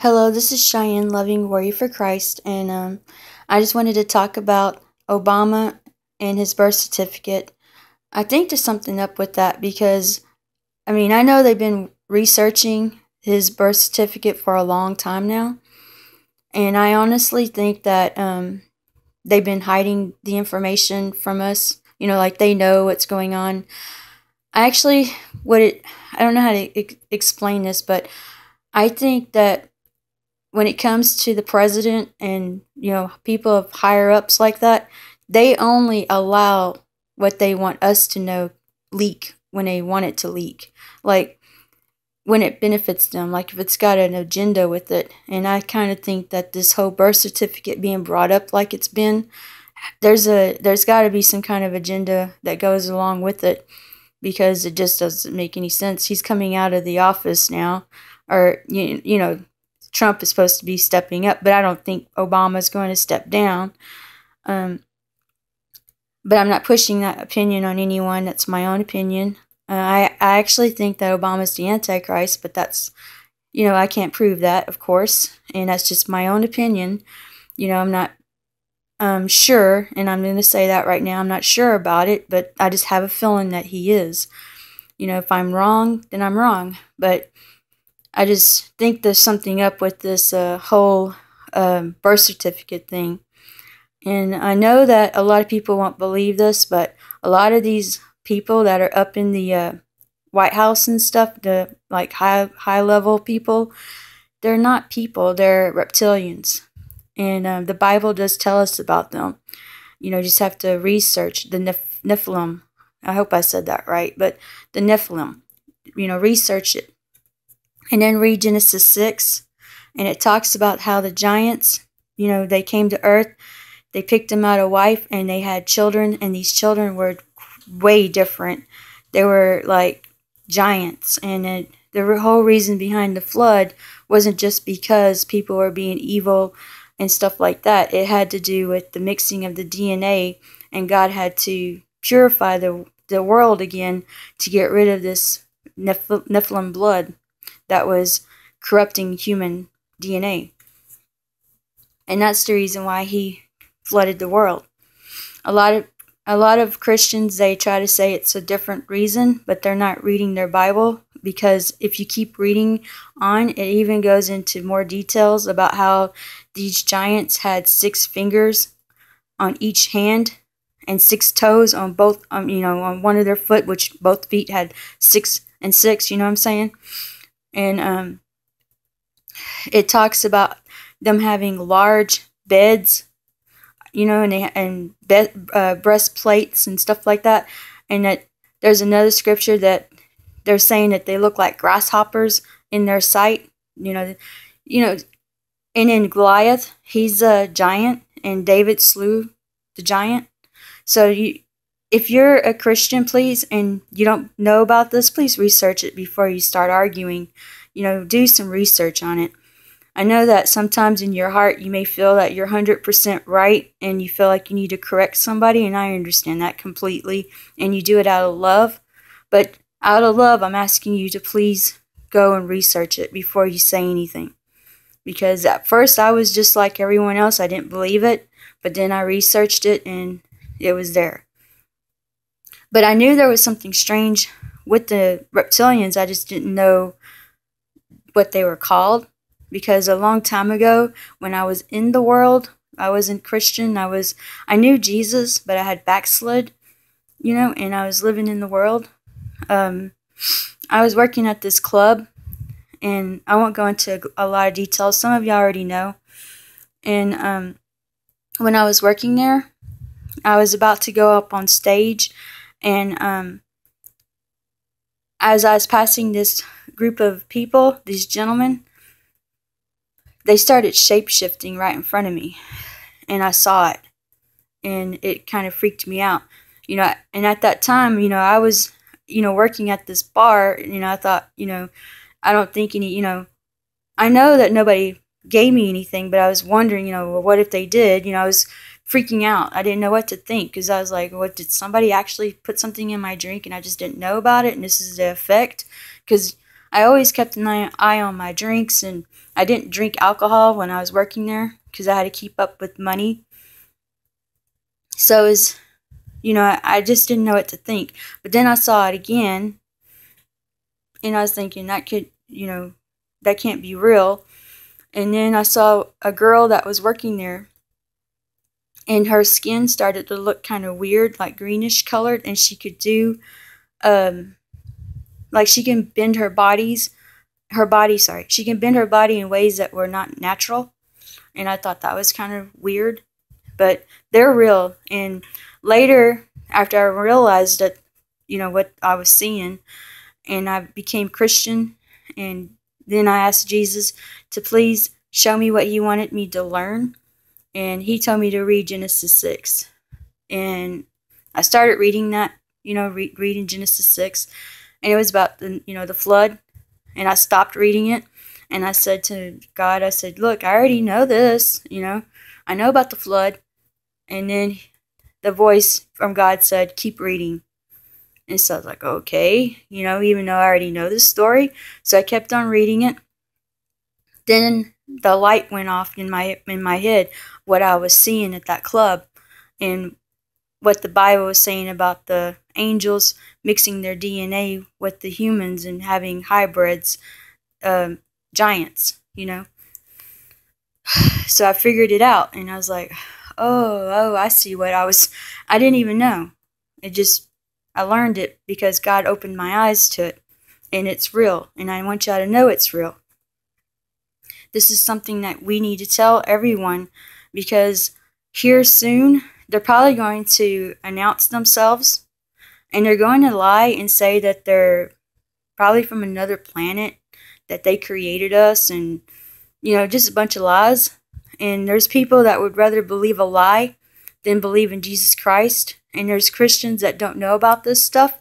Hello, this is Cheyenne, loving warrior for Christ, and I just wanted to talk about Obama and his birth certificate. I think there's something up with that because, I know they've been researching his birth certificate for a long time now, and I honestly think that they've been hiding the information from us. Like they know what's going on. I actually, I don't know how to explain this, but I think that when it comes to the president and people of higher ups like that, they only allow what they want us to know leak when they want it to leak, like when it benefits them, like if it's got an agenda with it. And I kind of think that this whole birth certificate being brought up like it's been, there's got to be some kind of agenda that goes along with it, because it just doesn't make any sense. He's coming out of the office now, or Trump is supposed to be stepping up, but I don't think Obama's going to step down. Um, but I'm not pushing that opinion on anyone. That's my own opinion. I actually think that Obama's the Antichrist, but that's, I can't prove that, of course, and that's just my own opinion. I'm not sure, and I'm going to say that right now. I'm not sure about it, but I just have a feeling that he is. If I'm wrong, then I'm wrong. But I just think there's something up with this whole birth certificate thing. And I know that a lot of people won't believe this, but a lot of these people that are up in the White House and stuff, the like high level people, they're not people, they're reptilians. And the Bible does tell us about them. You just have to research the Nephilim. I hope I said that right, but the Nephilim, research it. And then read Genesis 6, and it talks about how the giants, they came to earth, they picked them out a wife, and they had children, and these children were way different. They were like giants, and the whole reason behind the flood wasn't just because people were being evil and stuff like that. It had to do with the mixing of the DNA, and God had to purify the world again to get rid of this Nephilim blood that was corrupting human DNA. And that's the reason why he flooded the world. A lot of Christians, they try to say it's a different reason, but they're not reading their Bible, because if you keep reading on, it even goes into more details about how these giants had 6 fingers on each hand and 6 toes on both, on one of their foot, which both feet had 6 and 6, you know what I'm saying? And it talks about them having large beds, and breastplates and stuff like that. And that there's another scripture that they're saying that they look like grasshoppers in their sight. And in Goliath, he's a giant, and David slew the giant. So if you're a Christian, please, and you don't know about this, please research it before you start arguing. Do some research on it. I know that sometimes in your heart you may feel that you're 100% right, and you feel like you need to correct somebody, and I understand that completely, and you do it out of love. But out of love, I'm asking you to please go and research it before you say anything. Because at first I was just like everyone else. I didn't believe it, but then I researched it, and it was there. But I knew there was something strange with the reptilians. I just didn't know what they were called, because a long time ago, when I was in the world, I wasn't Christian. I knew Jesus, but I had backslid, and I was living in the world. I was working at this club, and I won't go into a lot of details. Some of you already know. And when I was working there, I was about to go up on stage, and as I was passing this group of people, these gentlemen, they started shape-shifting right in front of me, and I saw it, and it kind of freaked me out. And at that time, I was, working at this bar, I thought, I don't think I know that nobody gave me anything, but I was wondering, well, what if they did? I was freaking out. I didn't know what to think, because I was like, what, did somebody actually put something in my drink and I just didn't know about it, and this is the effect? Because I always kept an eye on my drinks, and I didn't drink alcohol when I was working there because I had to keep up with money. So I just didn't know what to think. But then I saw it again, and I was thinking that can't be real. And then I saw a girl that was working there, and her skin started to look kind of weird, like greenish colored, and she could do, like she can bend her body, sorry. She can bend her body in ways that were not natural. And I thought that was kind of weird, but they're real. And later, after I realized that, what I was seeing, and I became Christian, and then I asked Jesus to please show me what he wanted me to learn. And he told me to read Genesis 6. And I started reading that, reading Genesis 6. And it was about the flood. And I stopped reading it. And I said to God, I said, look, I already know this, I know about the flood. And then the voice from God said, keep reading. And so I was like, okay, even though I already know this story. So I kept on reading it. Then the light went off in my head, what I was seeing at that club, and what the Bible was saying about the angels mixing their DNA with the humans and having hybrids, giants, So I figured it out, and I was like, oh, I see I didn't even know. I learned it because God opened my eyes to it, and it's real, and I want y'all to know it's real. This is something that we need to tell everyone, because here soon, they're probably going to announce themselves, and they're going to lie and say that they're probably from another planet, that they created us, and, just a bunch of lies. And there's people that would rather believe a lie than believe in Jesus Christ. And there's Christians that don't know about this stuff.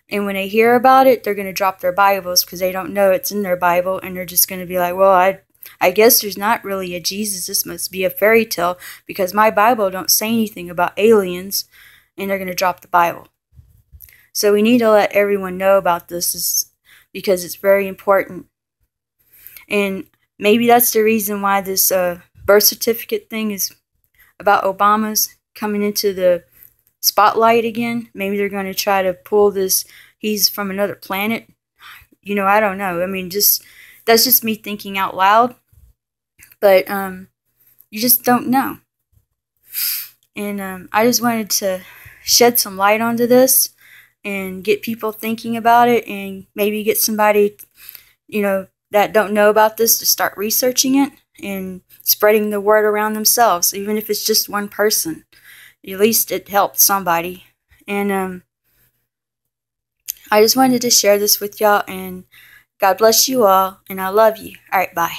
And when they hear about it, they're going to drop their Bibles because they don't know it's in their Bible. And they're just going to be like, well, I guess there's not really a Jesus. This must be a fairy tale because my Bible don't say anything about aliens. And they're going to drop the Bible. So we need to let everyone know about this because it's very important. And maybe that's the reason why this birth certificate thing is about Obama's coming into the spotlight again. Maybe they're going to try to pull this, he's from another planet. I don't know. I mean, that's just me thinking out loud. But you just don't know. And I just wanted to shed some light onto this and get people thinking about it, and maybe get somebody, that don't know about this to start researching it and spreading the word around themselves, even if it's just one person. At least it helped somebody. And I just wanted to share this with y'all, and God bless you all, and I love you. All right, bye.